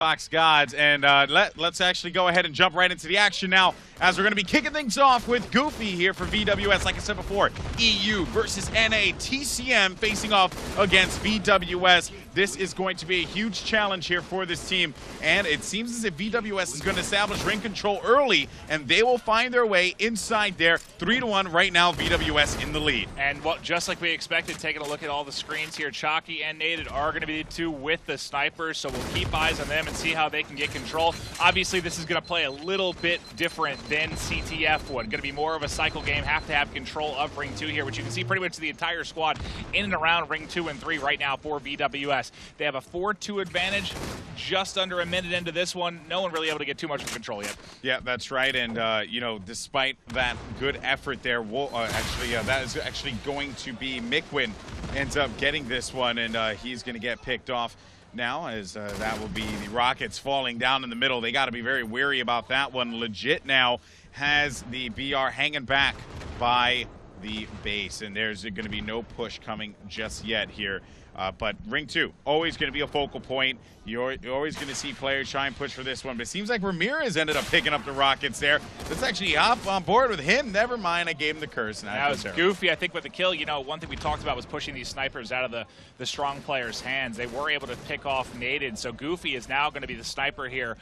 Fox Gods, and let's actually go ahead and jump right into the action now, as we're going to be kicking things off with Goofy here for VWS. Like I said before, EU versus NA, TCM facing off against VWS. This is going to be a huge challenge here for this team, and it seems as if VWS is going to establish ring control early, and they will find their way inside there. 3-1 right now, VWS in the lead. And just like we expected, taking a look at all the screens here, Chalkie and Naded are going to be the two with the snipers, so we'll keep eyes on them and see how they can get control. Obviously, this is going to play a little bit different than CTF would. Going to be more of a cycle game, have to have control of Ring 2 here, which you can see pretty much the entire squad in and around Ring 2 and 3 right now for VWS. They have a 4-2 advantage, just under a minute into this one. No one really able to get too much of control yet. Yeah, that's right, and you know, despite that good effort there, that is actually going to be Mikwen ends up getting this one, and he's going to get picked off now, as that will be the Rockets falling down in the middle. They got to be very wary about that one. Legit now has the BR hanging back by the base, and there's going to be no push coming just yet here. But Ring 2, always going to be a focal point. You're always going to see players try and push for this one. But it seems like Ramirez ended up picking up the Rockets there. Let's actually hop on board with him. Never mind, I gave him the curse. That was Goofy, I think, with the kill. You know, one thing we talked about was pushing these snipers out of the strong players' hands. They were able to pick off Naded. So Goofy is now going to be the sniper here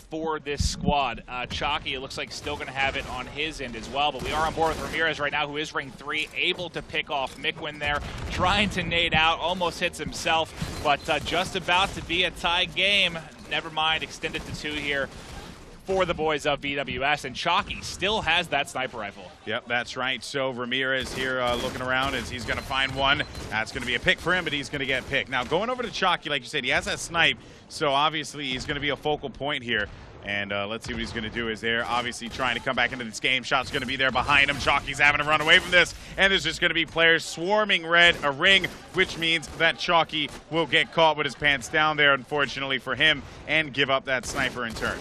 for this squad. Chalkie, it looks like, still going to have it on his end as well. But we are on board with Ramirez right now, who is Ring 3, able to pick off Mikwen there, trying to nade out, almost hits himself, but just about to be a tie game. Never mind, extended to 2 here for the boys of VWS, and Chalkie still has that sniper rifle. Yep, that's right. So Ramirez here looking around as he's going to find one. That's going to be a pick for him, but he's going to get picked. Now going over to Chalkie, like you said, he has that snipe, so obviously he's going to be a focal point here. And let's see what he's going to do. Is there obviously trying to come back into this game. Shot's going to be there behind him. Chalkie's having to run away from this. And there's just going to be players swarming a ring, which means that Chalkie will get caught with his pants down there, unfortunately for him, and give up that sniper in turn.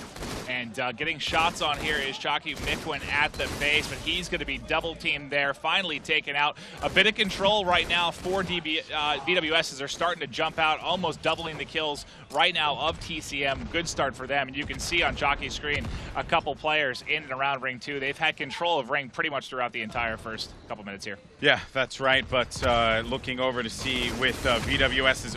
And getting shots on here is Chalkie Mikwen at the base, but he's going to be double-teamed there, finally taken out. A bit of control right now for VWS as they're starting to jump out, almost doubling the kills right now of TCM. Good start for them. And you can see on Chalkie's screen a couple players in and around Ring 2. They've had control of Ring pretty much throughout the entire first couple minutes here. Yeah, that's right. But looking over to see with VWS's,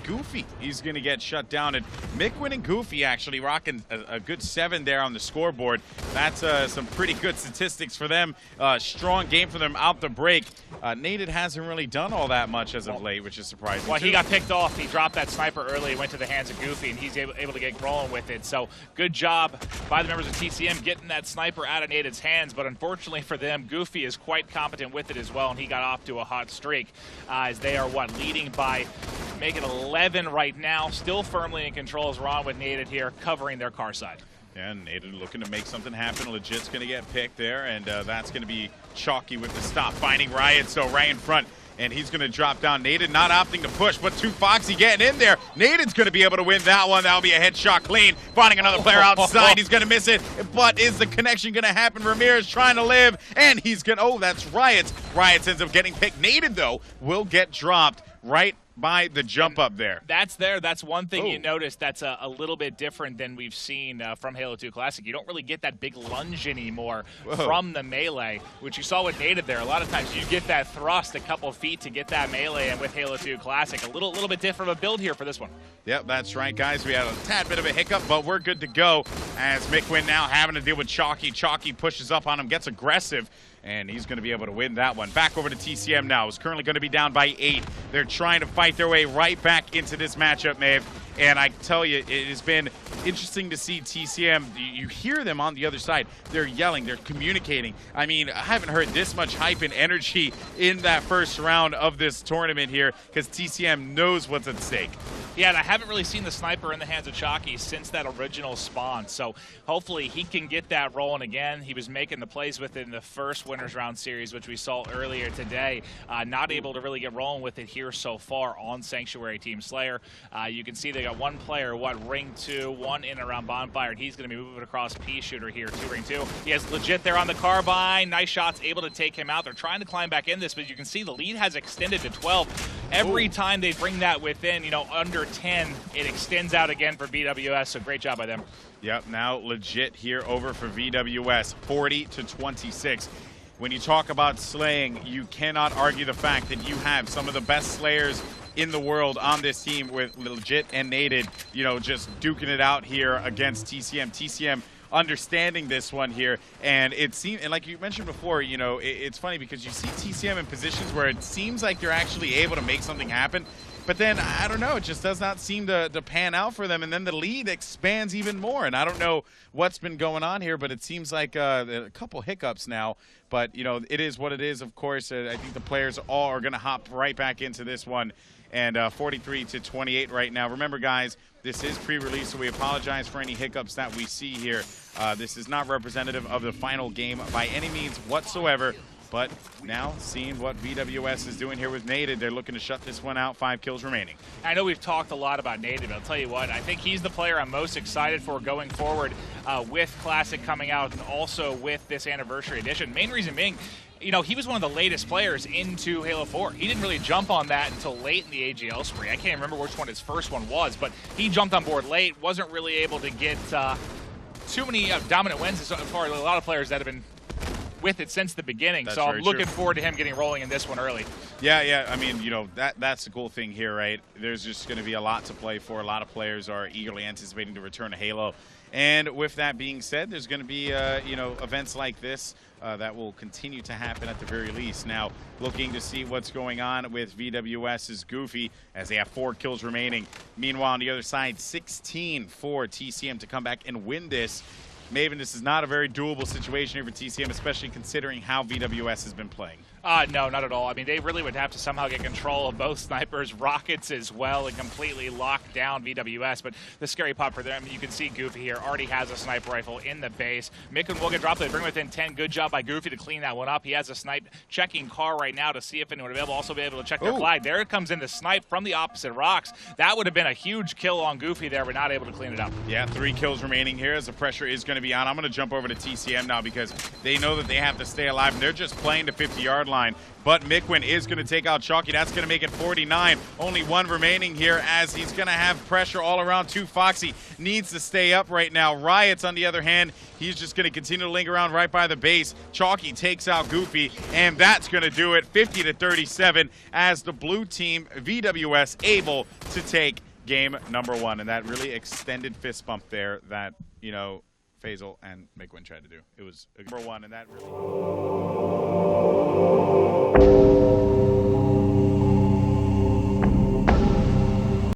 Goofy, he's going to get shut down. And Mikwen and Goofy actually rocking a good 7 there on the scoreboard. That's some pretty good statistics for them. Strong game for them out the break. Naded hasn't really done all that much as of late, which is surprising. Well, he got picked off. He dropped that sniper early, went to the hands of Goofy, and he's able to get rolling with it. So good job by the members of TCM getting that sniper out of Naded's hands, but unfortunately for them, Goofy is quite competent with it as well, and he got off to a hot streak as they are, leading by making 11 right now, still firmly in control as we're on with Naded here, covering their car side. And Naded looking to make something happen. Legit's going to get picked there, and that's going to be Chalkie with the stop, finding Riotz, so right in front. And he's going to drop down. Naded not opting to push, but TuFoxy getting in there. Naded's going to be able to win that one. That'll be a headshot clean. Finding another player outside. He's going to miss it. But is the connection going to happen? Ramirez trying to live, and he's going to, that's Riotz. Riotz ends up getting picked. Naded, though, will get dropped right by the jump up there. That's one thing you notice that's a little bit different than we've seen from Halo 2 Classic. You don't really get that big lunge anymore from the melee, which you saw with Naded there. A lot of times you get that thrust a couple feet to get that melee, and with Halo 2 Classic, a little bit different of a build here for this one. Yep, that's right, guys. We had a tad bit of a hiccup, but we're good to go as Mikwen now having to deal with Chalkie. Chalkie pushes up on him, gets aggressive, and he's going to be able to win that one. Back over to TCM now. It's currently going to be down by 8. They're trying to fight their way right back into this matchup, Maeve. And I tell you, it has been interesting to see TCM. You hear them on the other side. They're yelling. They're communicating. I mean, I haven't heard this much hype and energy in that first round of this tournament here, because TCM knows what's at stake. Yeah, and I haven't really seen the sniper in the hands of Chalkie since that original spawn. So hopefully he can get that rolling again. He was making the plays with it in the first Winners Round Series, which we saw earlier today. Not able to really get rolling with it here so far on Sanctuary Team Slayer. You can see there they got one player, ring 2, one in and around Bonfire, and he's going to be moving across P shooter here, ring 2. He has legit there on the carbine. Nice shots, able to take him out. They're trying to climb back in this, but you can see the lead has extended to 12. Every time they bring that within, under 10, it extends out again for VWS, so great job by them. Yep, now legit here over for VWS, 40-26. When you talk about slaying, you cannot argue the fact that you have some of the best slayers in the world on this team with legit and Naded, just duking it out here against TCM. TCM understanding this one here, and it seems, and like you mentioned before, it's funny because you see TCM in positions where it seems like they're actually able to make something happen, but then I don't know, it just does not seem to pan out for them, and then the lead expands even more, and I don't know what's been going on here, but it seems like a couple hiccups now, but it is what it is. Of course, I think the players all are going to hop right back into this one, and 43-28 right now. Remember, guys, this is pre-release, so we apologize for any hiccups that we see here. This is not representative of the final game by any means whatsoever. But now, seeing what VWS is doing here with Naded, they're looking to shut this one out. 5 kills remaining. I know we've talked a lot about Naded, but I'll tell you what, I think he's the player I'm most excited for going forward with Classic coming out and also with this Anniversary Edition. Main reason being, he was one of the latest players into Halo 4. He didn't really jump on that until late in the AGL spree. I can't remember which one his first one was, but he jumped on board late, wasn't really able to get too many dominant wins as far as a lot of players that have been with it since the beginning. That's so I'm looking true. forward to him getting rolling in this one early. Yeah. I mean, that's the cool thing here, right? There's just going to be a lot to play for. A lot of players are eagerly anticipating to return to Halo. And with that being said, there's going to be, events like this that will continue to happen at the very least. Now, looking to see what's going on with VWS's Goofy as they have 4 kills remaining. Meanwhile, on the other side, 16 for TCM to come back and win this. Maven, this is not a very doable situation here for TCM, especially considering how VWS has been playing. No, not at all. I mean, they really would have to somehow get control of both snipers, rockets as well, and completely lock down VWS. But the scary part for them, you can see Goofy here already has a sniper rifle in the base. Mikwen will get dropped. They bring within 10. Good job by Goofy to clean that one up. He has a snipe checking car right now to see if anyone will also be able to check their flag. There it comes in the snipe from the opposite rocks. That would have been a huge kill on Goofy there, but not able to clean it up. Yeah, 3 kills remaining here as the pressure is going to be on. I'm going to jump over to TCM now because they know that they have to stay alive, and they're just playing the 50-yard line. But Mikwen is going to take out Chalkie. That's going to make it 49. Only 1 remaining here as he's going to have pressure all around. TuFoxy needs to stay up right now. Riotz, on the other hand, he's just going to continue to linger around right by the base. Chalkie takes out Goofy, and that's going to do it. 50-37 as the blue team, VWS, able to take game number 1. And that really extended fist bump there that, Faisal and Mikwen tried to do. It was number 1, and that really...